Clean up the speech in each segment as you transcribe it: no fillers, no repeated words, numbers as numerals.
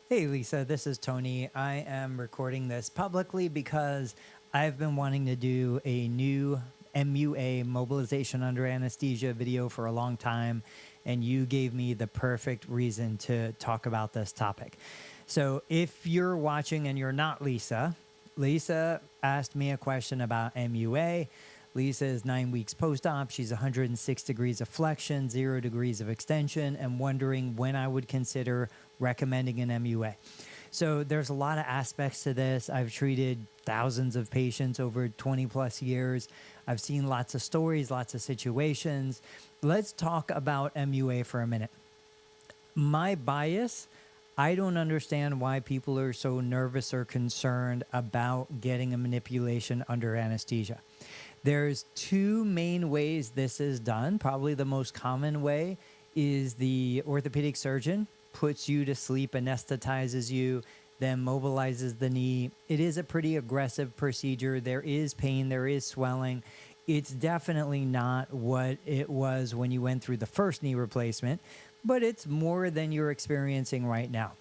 Hey Lisa, this is Tony. I am recording this publicly because I've been wanting to do a new MUA, mobilization under anesthesia video, for a long time, and you gave me the perfect reason to talk about this topic. So if you're watching and you're not Lisa, Lisa asked me a question about MUA. Lisa is 9 weeks post-op. She's 106 degrees of flexion, 0 degrees of extension, and wondering when I would consider recommending an MUA. So there's a lot of aspects to this. I've treated thousands of patients over 20 plus years. I've seen lots of stories, lots of situations. Let's talk about MUA for a minute. My bias, I don't understand why people are so nervous or concerned about getting a manipulation under anesthesia. There's two main ways this is done. Probably the most common way is the orthopedic surgeon puts you to sleep, anesthetizes you, then mobilizes the knee. It is a pretty aggressive procedure. There is pain, there is swelling. It's definitely not what it was when you went through the first knee replacement, but it's more than you're experiencing right now.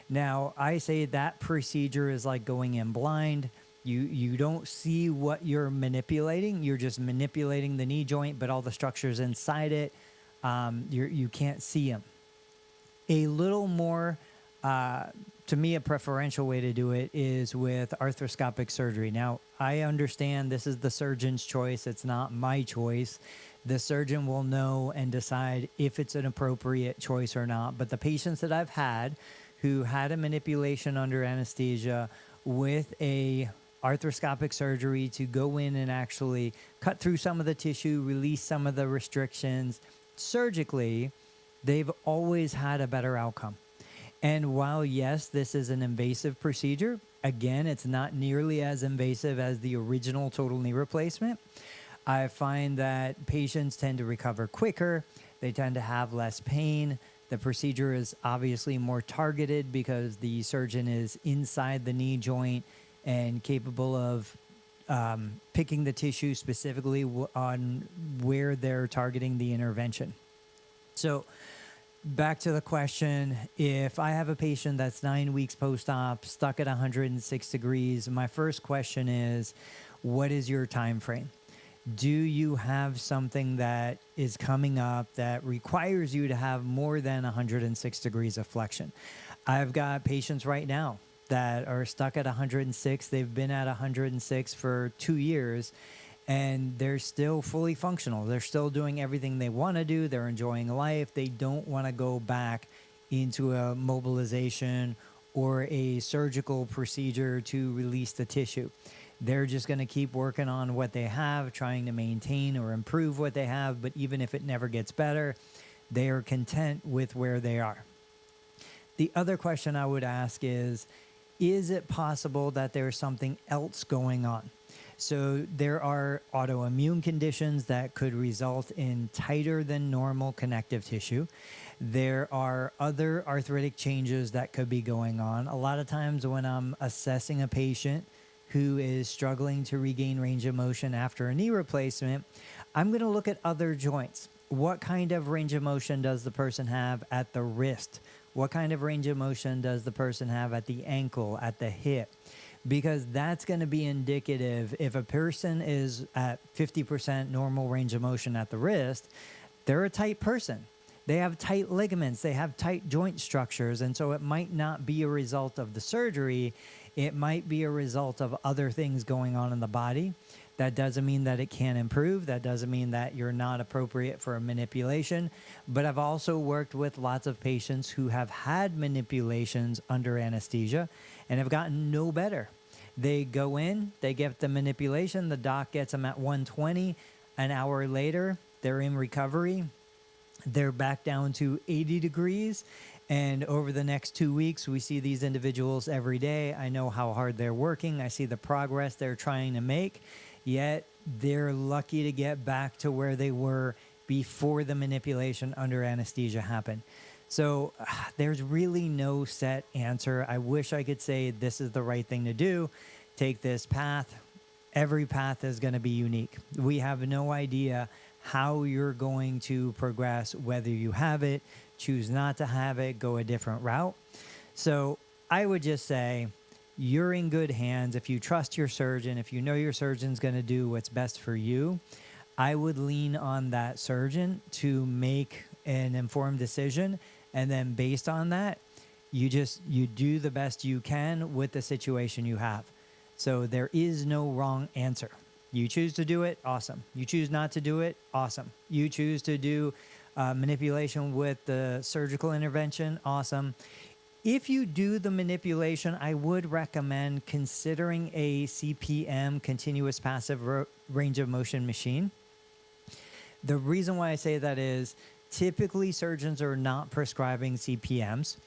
Now, I say that procedure is like going in blind. You don't see what you're manipulating. You're just manipulating the knee joint, but all the structures inside it, you can't see them. A little more, to me, a preferential way to do it is with arthroscopic surgery. Now, I understand this is the surgeon's choice. It's not my choice. The surgeon will know and decide if it's an appropriate choice or not. But the patients that I've had who had a manipulation under anesthesia with a arthroscopic surgery to go in and actually cut through some of the tissue, release some of the restrictions surgically, they've always had a better outcome. And while, yes, this is an invasive procedure, again, it's not nearly as invasive as the original total knee replacement. I find that patients tend to recover quicker. They tend to have less pain. The procedure is obviously more targeted because the surgeon is inside the knee joint and capable of picking the tissue specifically on where they're targeting the intervention. So back to the question, if I have a patient that's 9 weeks post-op, stuck at 106 degrees, my first question is, what is your time frame? Do you have something that is coming up that requires you to have more than 106 degrees of flexion? I've got patients right now that are stuck at 106. They've been at 106 for 2 years, and they're still fully functional. They're still doing everything they want to do. They're enjoying life. They don't want to go back into a mobilization or a surgical procedure to release the tissue. They're just going to keep working on what they have, trying to maintain or improve what they have. But even if it never gets better, they are content with where they are. The other question I would ask is it possible that there's something else going on? So there are autoimmune conditions that could result in tighter than normal connective tissue. There are other arthritic changes that could be going on. A lot of times when I'm assessing a patient who is struggling to regain range of motion after a knee replacement, I'm going to look at other joints. What kind of range of motion does the person have at the wrist? What kind of range of motion does the person have at the ankle, at the hip? Because that's going to be indicative. If a person is at 50% normal range of motion at the wrist, they're a tight person. They have tight ligaments. They have tight joint structures. And so it might not be a result of the surgery. It might be a result of other things going on in the body. That doesn't mean that it can't improve. That doesn't mean that you're not appropriate for a manipulation. But I've also worked with lots of patients who have had manipulations under anesthesia and have gotten no better. They go in, they get the manipulation, the doc gets them at 120. An hour later, they're in recovery. They're back down to 80 degrees. And over the next 2 weeks, we see these individuals every day. I know how hard they're working. I see the progress they're trying to make. Yet they're lucky to get back to where they were before the manipulation under anesthesia happened. So there's really no set answer. I wish I could say this is the right thing to do. Take this path. Every path is going to be unique. We have no idea how you're going to progress, whether you have it, choose not to have it, go a different route. So I would just say you're in good hands. If you trust your surgeon, if you know your surgeon's going to do what's best for you, I would lean on that surgeon to make an informed decision. And then based on that, you do the best you can with the situation you have. So there is no wrong answer. You choose to do it, awesome. You choose not to do it, awesome. You choose to do manipulation with the surgical intervention, awesome. If you do the manipulation, I would recommend considering a CPM, continuous passive range of motion machine. The reason why I say that is typically surgeons are not prescribing CPMs.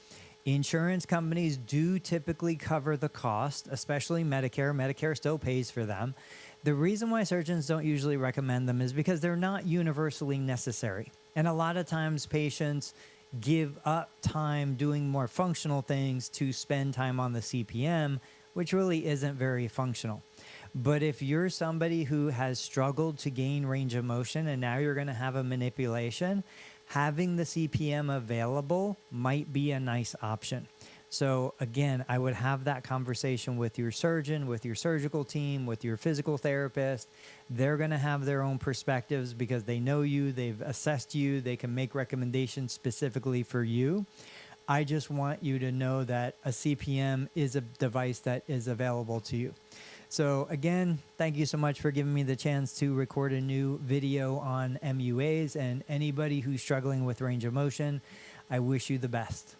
Insurance companies do typically cover the cost, especially Medicare. Medicare still pays for them. The reason why surgeons don't usually recommend them is because they're not universally necessary. And a lot of times patients give up time doing more functional things to spend time on the CPM, which really isn't very functional. But if you're somebody who has struggled to gain range of motion and now you're going to have a manipulation, having the CPM available might be a nice option. So again, I would have that conversation with your surgeon, with your surgical team, with your physical therapist. They're going to have their own perspectives because they know you, they've assessed you, they can make recommendations specifically for you. I just want you to know that a CPM is a device that is available to you. So again, thank you so much for giving me the chance to record a new video on MUAs, and anybody who's struggling with range of motion, I wish you the best.